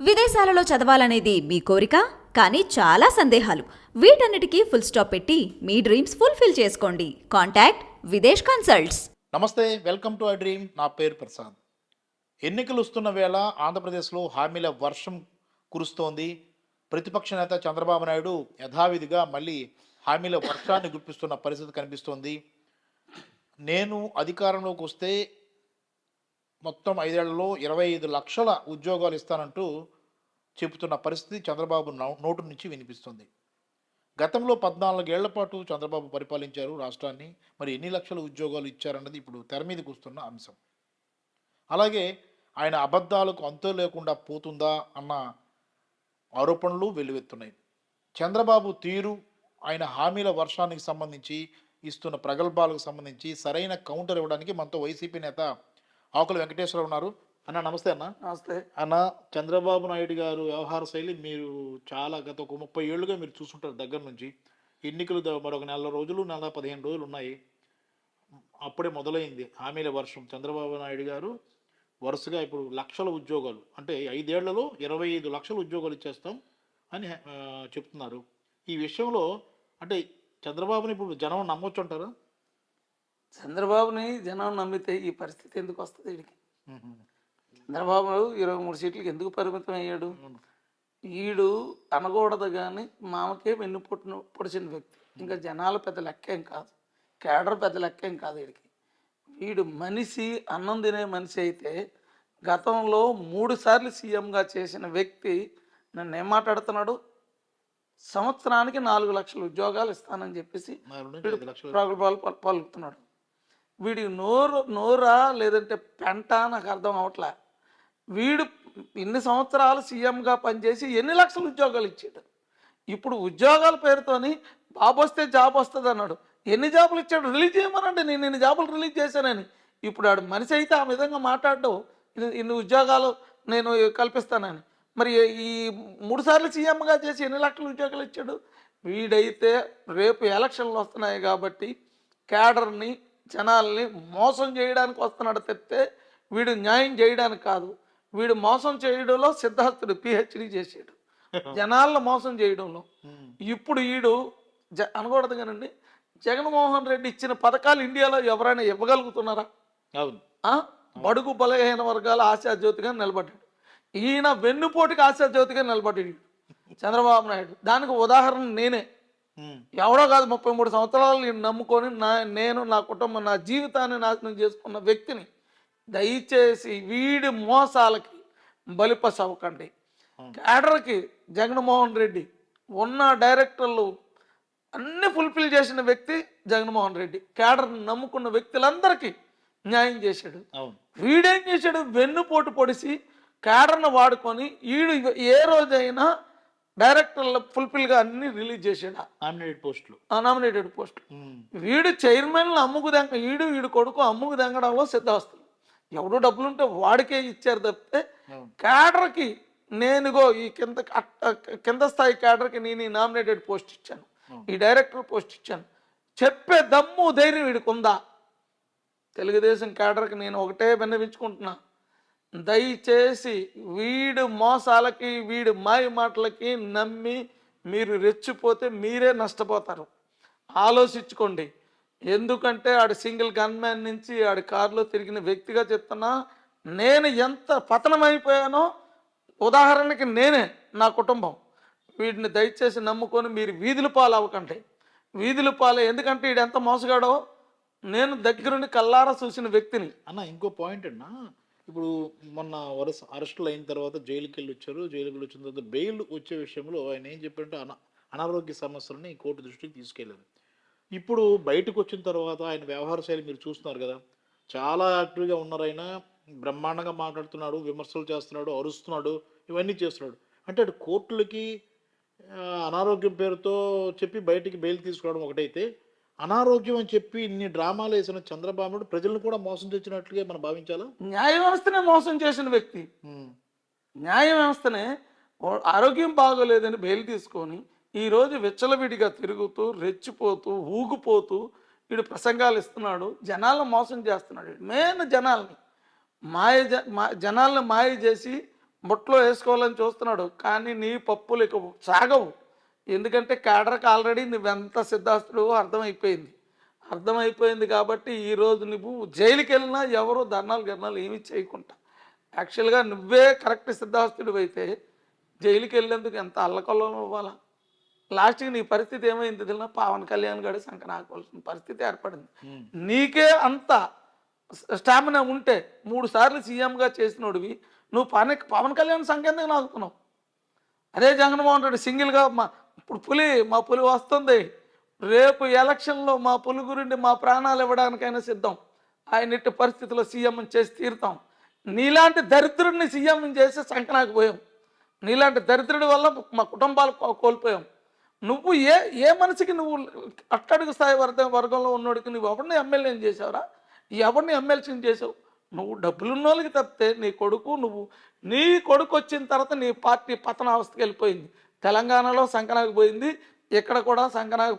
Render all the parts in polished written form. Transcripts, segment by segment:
విదేశాలలో చదవాలనేది మీ కోరిక, కానీ చాలా సందేహాలు. వీటన్నిటికీ ఫుల్ స్టాప్ పెట్టి మీ డ్రీమ్స్ ఫుల్ఫిల్ చేసుకోండి. Contact Videsh consults. నమస్తే, వెల్కమ్ టు ఐ డ్రీమ్. నా పేరు ప్రసాద్. ఎన్నికలు వస్తున్న వేళ ఆంధ్రప్రదేశ్లో హామీల వర్షం కురుస్తోంది. ప్రతిపక్ష నేత చంద్రబాబు నాయుడు యథావిధిగా మళ్ళీ హామీల వర్షాన్ని గుప్పిస్తున్న పరిస్థితి కనిపిస్తోంది. నేను అధికారంలోకి వస్తే మొత్తం 5 ఏళ్లలో 25 లక్షల ఉద్యోగాలు ఇస్తానంటూ చెబుతున్న పరిస్థితి చంద్రబాబు నోటు నుంచి వినిపిస్తుంది. గతంలో 14 ఏళ్ల పాటు చంద్రబాబు పరిపాలించారు రాష్ట్రాన్ని. మరి ఎన్ని లక్షల ఉద్యోగాలు ఇచ్చారన్నది ఇప్పుడు తెర మీదకి వస్తున్న అంశం. అలాగే ఆయన అబద్ధాలకు అంతు లేకుండా పోతుందా అన్న ఆరోపణలు వెల్లువెత్తున్నాయి. చంద్రబాబు తీరు, ఆయన హామీల వర్షానికి సంబంధించి ఇస్తున్న ప్రగల్భాలకు సంబంధించి సరైన కౌంటర్ ఇవ్వడానికి మనతో వైసీపీ నేత ఆకుల వెంకటేశ్వరరావు ఉన్నారు. అన్న నమస్తే. అన్న నమస్తే. అన్న, చంద్రబాబు నాయుడు గారు వ్యవహార శైలి మీరు చాలా గత ఒక 30 ఏళ్ళుగా మీరు చూస్తుంటారు దగ్గర నుంచి. ఎన్నికలు మరొక నెల రోజులు, నెల 15 రోజులు ఉన్నాయి. అప్పుడే మొదలైంది హామీల వర్షం. చంద్రబాబు నాయుడు గారు వరుసగా ఇప్పుడు లక్షల ఉద్యోగాలు, అంటే 5 ఏళ్లలో 25 లక్షల ఉద్యోగాలు ఇచ్చేస్తాం అని చెప్తున్నారు. ఈ విషయంలో అంటే చంద్రబాబుని ఇప్పుడు జనం నమ్మొచ్చు అంటారా? చంద్రబాబుని జనం నమ్మితే ఈ పరిస్థితి ఎందుకు వస్తుంది? వీడికి చంద్రబాబు 23 సీట్లకి ఎందుకు పరిమితం అయ్యాడు? ఈడు అనకూడదు కానీ మామకే వెన్ను పొడిచిన వ్యక్తి. ఇంకా జనాలు పెద్ద లెక్కేం కాదు, కేడర్ పెద్ద లెక్కేం కాదు వీడికి. వీడు మనిషి, అన్నం తినే మనిషి అయితే గతంలో 3 సార్లు సీఎంగా చేసిన వ్యక్తి నన్ను ఏం మాట్లాడుతున్నాడు? సంవత్సరానికి 4 లక్షల ఉద్యోగాలు ఇస్తానని చెప్పేసి ప్రగల్భాలు పలుకుతున్నాడు. వీడి నోరా లేదంటే పెంట నాకు అర్థం అవట్లే. వీడు ఇన్ని సంవత్సరాలు సీఎంగా పనిచేసి ఎన్ని లక్షల ఉద్యోగాలు ఇచ్చాడు? ఇప్పుడు ఉద్యోగాల పేరుతోని బాబు వస్తే జాబ్ వస్తుంది అన్నాడు. ఎన్ని జాబులు ఇచ్చాడు? రిలీజ్ చేయమనండి, నేను ఇన్ని జాబులు రిలీజ్ చేశానని. ఇప్పుడు ఆడు మనిషి అయితే ఆ విధంగా మాట్లాడడం, ఇన్ని ఉద్యోగాలు నేను కల్పిస్తానని. మరి ఈ 3 సార్లు సీఎంగా చేసి ఎన్ని లక్షల ఉద్యోగాలు ఇచ్చాడు? వీడైతే రేపు ఎలక్షన్లు వస్తున్నాయి కాబట్టి కేడర్ని, జనాల్ని మోసం చేయడానికి వస్తున్నాడు తప్పితే వీడు న్యాయం చేయడానికి కాదు. వీడు మోసం చేయడంలో సిద్ధార్థుడు పిహెచ్డి చేసాడు, జనాలను మోసం చేయడంలో. ఇప్పుడు వీడు అనకూడదు కానండి, జగన్మోహన్ రెడ్డి ఇచ్చిన పథకాలు ఇండియాలో ఎవరైనా ఇవ్వగలుగుతున్నారా? బడుగు బలహీన వర్గాల ఆశాజ్యోతిగా నిలబడ్డాడు. ఈయన వెన్నుపోటుకి ఆశాజ్యోతిగా నిలబడ్డాడు చంద్రబాబు నాయుడు. దానికి ఉదాహరణ నేనే. ఎవడో కాదు, 33 సంవత్సరాలు నేను నమ్ముకొని నేను నా కుటుంబం, నా జీవితాన్ని నాశనం చేసుకున్న వ్యక్తిని. దయచేసి వీడి మోసాలకి బలిపసవ్వకండి. కేడర్కి జగన్మోహన్ రెడ్డి ఉన్న డైరెక్టర్లు అన్ని ఫుల్ఫిల్ చేసిన వ్యక్తి జగన్మోహన్ రెడ్డి. కేడర్ని నమ్ముకున్న వ్యక్తులందరికీ న్యాయం చేశాడు. వీడేం చేశాడు? వెన్నుపోటు పొడిసి కేడర్ను వాడుకొని వీడు ఏ రోజైనా డైరెక్టర్లు ఫుల్ఫిల్గా అన్ని రిలీజ్ చేసాడు. నామినేటెడ్ పోస్టులు. వీడు చైర్మన్లు వీడు కొడుకు అమ్ముకు దెంగడంలో సిద్ధాస్తులు. ఎవడు డబ్బులుంటే వాడికే ఇచ్చారు తప్పితే కేడర్కి నేనుగో ఈ కింద స్థాయి కేడర్కి నేను ఈ నామినేటెడ్ పోస్ట్ ఇచ్చాను, ఈ డైరెక్టర్ పోస్ట్ ఇచ్చాను చెప్పే దమ్ము ధైర్యం వీడికి ఉందా? తెలుగుదేశం కేడర్కి నేను ఒకటే విన్నవించుకుంటున్నా, దయచేసి వీడు మోసాలకి, వీడు మాయ మాటలకి నమ్మి మీరు రెచ్చిపోతే మీరే నష్టపోతారు. ఆలోచించుకోండి. ఎందుకంటే ఆడు సింగిల్ గన్మ్యాన్ నుంచి ఆడి కారులో తిరిగిన వ్యక్తిగా చెప్తున్నా. నేను ఎంత పతనమైపోయానో ఉదాహరణకి నేనే, నా కుటుంబం. వీడిని దయచేసి నమ్ముకొని మీరు వీధుల పాలు అవ్వకండి. వీధుల పాలే. ఎందుకంటే వీడు ఎంత మోసగాడో నేను దగ్గరుండి కల్లారా చూసిన వ్యక్తిని. అన్న ఇంకో పాయింట్ అన్నా, ఇప్పుడు మొన్న వరుస అరెస్టులు అయిన తర్వాత జైలుకి వెళ్ళి వచ్చారు. జైలుకి వెళ్ళి వచ్చిన తర్వాత బెయిల్ వచ్చే విషయంలో ఆయన ఏం చెప్పారంటే అనారోగ్య సమస్యలని కోర్టు దృష్టికి తీసుకెళ్ళారు. ఇప్పుడు బయటకు వచ్చిన తర్వాత ఆయన వ్యవహార శైలి మీరు చూస్తున్నారు కదా, చాలా యాక్టివ్గా ఉన్నారు. ఆయన బ్రహ్మాండంగా మాట్లాడుతున్నాడు, విమర్శలు చేస్తున్నాడు, అరుస్తున్నాడు, ఇవన్నీ చేస్తున్నాడు. అంటే అటు కోర్టులకి అనారోగ్యం పేరుతో చెప్పి బయటికి బెయిల్ తీసుకురావడం ఒకటైతే, అనారోగ్యం అని చెప్పి ఇన్ని డ్రామాలు వేసిన చంద్రబాబు ప్రజలను కూడా మోసం తెచ్చినట్లుగా మనం భావించాలా? న్యాయ వ్యవస్థనే మోసం చేసిన వ్యక్తి. న్యాయ వ్యవస్థనే ఆరోగ్యం బాగోలేదని బెయిల్ తీసుకొని ఈరోజు విచ్చలవిడిగా తిరుగుతూ, రెచ్చిపోతూ, ఊగిపోతూ వీడు ప్రసంగాలు ఇస్తున్నాడు, జనాలను మోసం చేస్తున్నాడు. మెయిన్ జనాల్ని జనాలను మాయ చేసి బుట్టలో వేసుకోవాలని చూస్తున్నాడు. కానీ నీ పప్పులు ఇక సాగవు. ఎందుకంటే కేడర్కి ఆల్రెడీ నువ్వెంత సిద్ధాస్తుడు అర్థమైపోయింది కాబట్టి ఈరోజు నువ్వు జైలుకి వెళ్ళినా ఎవరు ధర్నాలు గిర్నాలు ఏమీ చేయకుండా యాక్చువల్గా నువ్వే కరెక్ట్ సిద్ధాస్తుడు అయితే జైలుకి వెళ్ళేందుకు ఎంత అల్లకల్లోలం అవ్వాలా. లాస్ట్కి నీ పరిస్థితి ఏమైంది తెలియనా, పవన్ కళ్యాణ్ గారు సంకనాకోవాల్సిన పరిస్థితి ఏర్పడింది. నీకే అంత స్టామినా ఉంటే 3 సార్లు సీఎంగా చేసినోడివి నువ్వు పవన్ కళ్యాణ్ సంఖ్య నాకుతున్నావు. అదే జగన్మోహన్ రెడ్డి సింగిల్గా ఇప్పుడు మా పులి వస్తుంది, రేపు ఎలక్షన్లో మా పులి గురించి మా ప్రాణాలు ఇవ్వడానికైనా సిద్ధం, ఆయన ఇట్టి పరిస్థితుల్లో సీఎం చేసి తీరుతాం. నీలాంటి దరిద్రుడిని సీఎం చేసి సంకనాకు పోయాం. నీలాంటి దరిద్రుడి వల్ల మా కుటుంబాలు కోల్పోయాం. నువ్వు ఏ మనిషికి నువ్వు అట్టడుగు స్థాయి వర్గంలో ఉన్నోడికి నువ్వు ఎవరిని ఎమ్మెల్యేని చేసావురా, ఎవరిని ఎమ్మెల్సీని చేసావు? నువ్వు డబ్బులున్న వాళ్ళకి తప్పితే నీ కొడుకు వచ్చిన తర్వాత నీ పార్టీ పతనావస్థకి వెళ్ళిపోయింది. తెలంగాణలో సంకనాకు పోయింది, ఇక్కడ కూడా సంకనాకు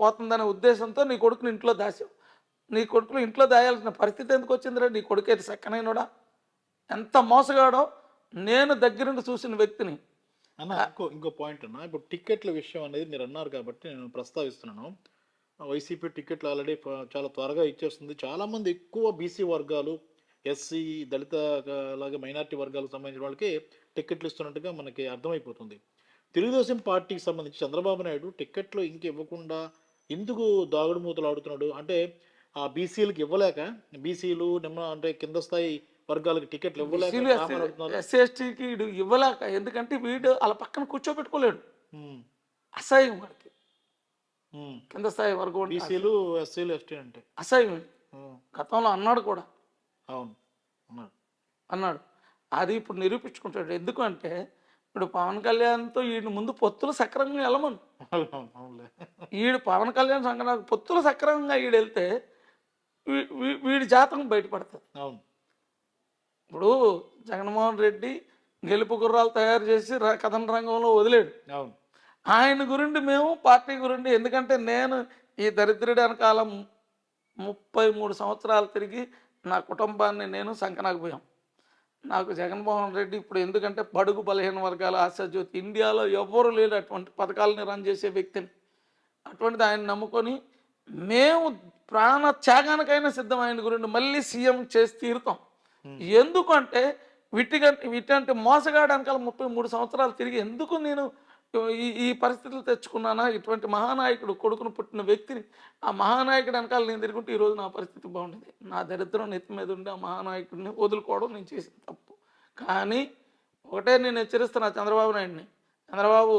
పోతుందనే ఉద్దేశంతో నీ కొడుకుని ఇంట్లో దాచావు. నీ కొడుకుని ఇంట్లో దాయాల్సిన పరిస్థితి ఎందుకు వచ్చిందిరా? నీ కొడుకు అయితే సక్కనైనోడా, ఎంత మోసగాడో నేను దగ్గరుండి చూసిన వ్యక్తిని. అన్న ఇంకో పాయింట్ అన్న, ఇప్పుడు టికెట్ల విషయం అనేది మీరు అన్నారు కాబట్టి నేను ప్రస్తావిస్తున్నాను. వైసీపీ టికెట్లు ఆల్రెడీ చాలా త్వరగా ఇచ్చేస్తుంది. చాలామంది ఎక్కువ బీసీ వర్గాలు, ఎస్సీ, దళిత అలాగే మైనారిటీ వర్గాలకు సంబంధించిన వాళ్ళకి టికెట్లు ఇస్తున్నట్టుగా మనకి అర్థమైపోతుంది. తెలుగుదేశం పార్టీకి సంబంధించి చంద్రబాబు నాయుడు టికెట్లు ఇంక ఇవ్వకుండా ఎందుకు దాగుడు మూతలు ఆడుతున్నాడు అంటే, ఆ బీసీలకు ఇవ్వలేక, బీసీలు అంటే కింద స్థాయి వర్గాలకు టికెట్లు ఇవ్వలేక, ఎస్సీ ఎస్టీకి ఇవ్వలేక, ఎందుకంటే వీడు వాళ్ళ పక్కన కూర్చోబెట్టుకోలేడు, అసహ్యం వాడికి. కింద స్థాయి వర్గం బీసీలు, ఎస్సీలు, ఎస్టీ అంటే అసహ్యం. గతంలో అన్నాడు కూడా, అవును అన్నాడు. అది ఇప్పుడు నిరూపించుకుంటాడు. ఎందుకంటే ఇప్పుడు పవన్ కళ్యాణ్తో వీడి ముందు పొత్తులు సక్రమంగా వెళ్ళమను. వీడు పవన్ కళ్యాణ్ సంఘటన పొత్తులు సక్రమంగా వీడు వెళ్తే వీడి జాతకం బయటపడుతుంది. అవును. ఇప్పుడు జగన్మోహన్ రెడ్డి గెలుపు గుర్రాలు తయారు చేసి కథన రంగంలో వదిలేడు. అవును. ఆయన గురించి మేము పార్టీ గురించి, ఎందుకంటే నేను ఈ దరిద్రుడి వెనకాల 33 సంవత్సరాలు తిరిగి నా కుటుంబాన్ని నేను సంకనాకు పోయాం. నాకు జగన్మోహన్ రెడ్డి ఇప్పుడు, ఎందుకంటే బడుగు బలహీన వర్గాల ఆశాజ్యోతి, ఇండియాలో ఎవ్వరూ లేరు అటువంటి పథకాలని రన్ చేసే వ్యక్తిని. అటువంటిది ఆయన నమ్ముకొని మేము ప్రాణ త్యాగానికైనా సిద్ధం ఆయన గురించి మళ్ళీ సీఎం చేసి తీరుతాం. ఎందుకంటే ఇటువంటి మోసగాడు వెనకాల 33 సంవత్సరాలు తిరిగి ఎందుకు నేను ఈ పరిస్థితులు తెచ్చుకున్నానా? ఇటువంటి మహానాయకుడు కొడుకును పుట్టిన వ్యక్తిని, ఆ మహానాయకుడు వెనకాల నేను తిరుగుంటే ఈరోజు నా పరిస్థితి బాగుండేది. నా దరిద్రం నెత్తి మీద ఉండి ఆ మహానాయకుడిని వదులుకోవడం నేను చేసిన తప్పు. కానీ ఒకటే నేను హెచ్చరిస్తున్నా చంద్రబాబు నాయుడిని, చంద్రబాబు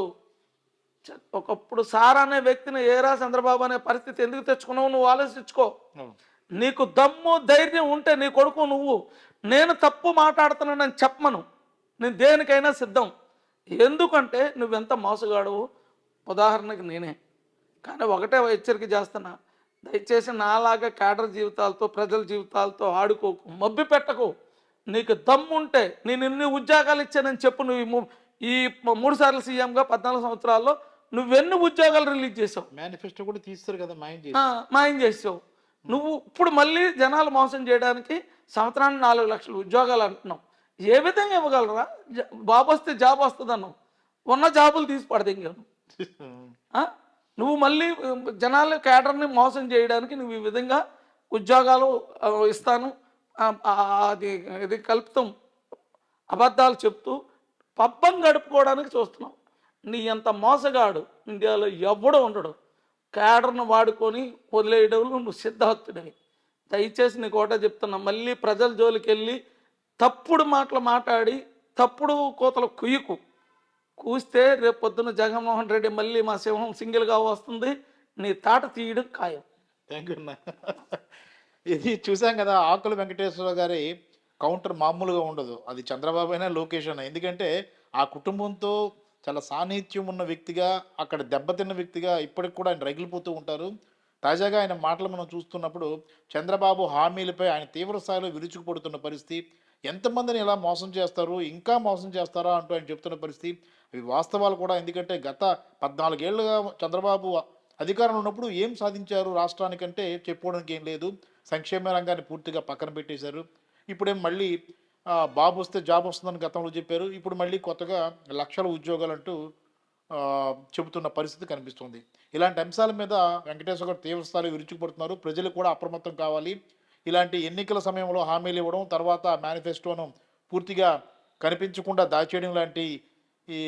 ఒకప్పుడు సార్ అనే వ్యక్తిని ఏరా చంద్రబాబు అనే పరిస్థితి ఎందుకు తెచ్చుకున్నావు? నువ్వు ఆలోచించుకో. నీకు దమ్ము ధైర్యం ఉంటే నీ కొడుకు నువ్వు నేను తప్పు మాట్లాడుతున్నానని చెప్పమను, నేను దేనికైనా సిద్ధం. ఎందుకంటే నువ్వెంత మోసగాడవు. ఉదాహరణకి నేనే. కానీ ఒకటే హెచ్చరిక చేస్తున్నా, దయచేసి నాలాగా కేడర్ జీవితాలతో, ప్రజల జీవితాలతో ఆడుకోకు, మబ్బి పెట్టకు. నీకు దమ్ముంటే నేను ఇన్ని ఉద్యోగాలు ఇచ్చానని చెప్పు. నువ్వు ఈ 3 సార్లు సీఎంగా 14 సంవత్సరాల్లో నువ్వెన్ని ఉద్యోగాలు రిలీజ్ చేసావు? మేనిఫెస్టో కూడా తీస్తారు కదా, మాయం చేసావు. నువ్వు ఇప్పుడు మళ్ళీ జనాలు మోసం చేయడానికి సంవత్సరానికి 4 లక్షల ఉద్యోగాలు అంటున్నావు. ఏ విధంగా ఇవ్వగలరా? బాబు వస్తే జాబ్ వస్తుంది అన్నావు, ఉన్న జాబులు తీసి పడదింగాను. నువ్వు మళ్ళీ జనాల కేడర్ని మోసం చేయడానికి నువ్వు ఈ విధంగా ఉద్యోగాలు ఇస్తాను ఇది కల్పితం అబద్ధాలు చెప్తూ పబ్బం గడుపుకోవడానికి చూస్తున్నావు. నీ అంత మోసగాడు ఇండియాలో ఎవ్వడూ ఉండడు. కేడర్ను వాడుకొని వదిలేయడంలో నువ్వు సిద్ధార్థుడివి. దయచేసి నీకు ఒకటే చెప్తున్నా, మళ్ళీ ప్రజల జోలికి వెళ్ళి తప్పుడు మాటలు మాట్లాడి తప్పుడు కోతలు కూస్తే రేపు పొద్దున్న జగన్మోహన్ రెడ్డి మళ్ళీ మా సింహం సింగిల్గా వస్తుంది, నీ తాట తీయడం ఖాయం. థ్యాంక్ యూ అన్న. ఇది చూసాం కదా, ఆకుల వెంకటేశ్వర గారి కౌంటర్ మామూలుగా ఉండదు. అది చంద్రబాబు అయినా లోకేష్ అయినా, ఎందుకంటే ఆ కుటుంబంతో చాలా సాన్నిహిత్యం ఉన్న వ్యక్తిగా, అక్కడ దెబ్బతిన్న వ్యక్తిగా ఇప్పటికి కూడా ఆయన రగిలిపోతూ ఉంటారు. తాజాగా ఆయన మాటలు మనం చూస్తున్నప్పుడు చంద్రబాబు హామీలపై ఆయన తీవ్ర స్థాయిలో విరుచుకుపడుతున్న పరిస్థితి, ఎంతమందిని ఇలా మోసం చేస్తారు, ఇంకా మోసం చేస్తారా అంటూ ఆయన చెప్తున్న పరిస్థితి, అవి వాస్తవాలు కూడా. ఎందుకంటే గత 14 ఏళ్ళుగా చంద్రబాబు అధికారంలో ఉన్నప్పుడు ఏం సాధించారు రాష్ట్రానికంటే చెప్పుకోవడానికి ఏం లేదు. సంక్షేమ రంగాన్ని పూర్తిగా పక్కన పెట్టేశారు. ఇప్పుడేం మళ్ళీ బాబు వస్తే జాబ్ వస్తుందని గతంలో చెప్పారు. ఇప్పుడు మళ్ళీ కొత్తగా లక్షల ఉద్యోగాలంటూ చెబుతున్న పరిస్థితి కనిపిస్తుంది. ఇలాంటి అంశాల మీద వెంకటేశ్వర గారు తీవ్ర స్థాయిలో విరుచుకుపడుతున్నారు. ప్రజలు కూడా అప్రమత్తం కావాలి. ఇలాంటి ఎన్నికల సమయంలో హామీలు ఇవ్వడం, తర్వాత మేనిఫెస్టోను పూర్తిగా కనిపించకుండా దాచేయడం లాంటి ఈ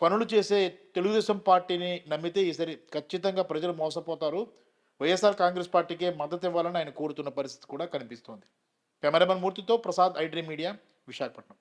పనులు చేసే తెలుగుదేశం పార్టీని నమ్మితే ఈసారి ఖచ్చితంగా ప్రజలు మోసపోతారు. వైఎస్ఆర్ కాంగ్రెస్ పార్టీకే మద్దతు ఇవ్వాలని ఆయన కోరుతున్న పరిస్థితి కూడా కనిపిస్తోంది. కెమెరామెన్ మూర్తితో Prasad, I dream media, Visakhapatnam.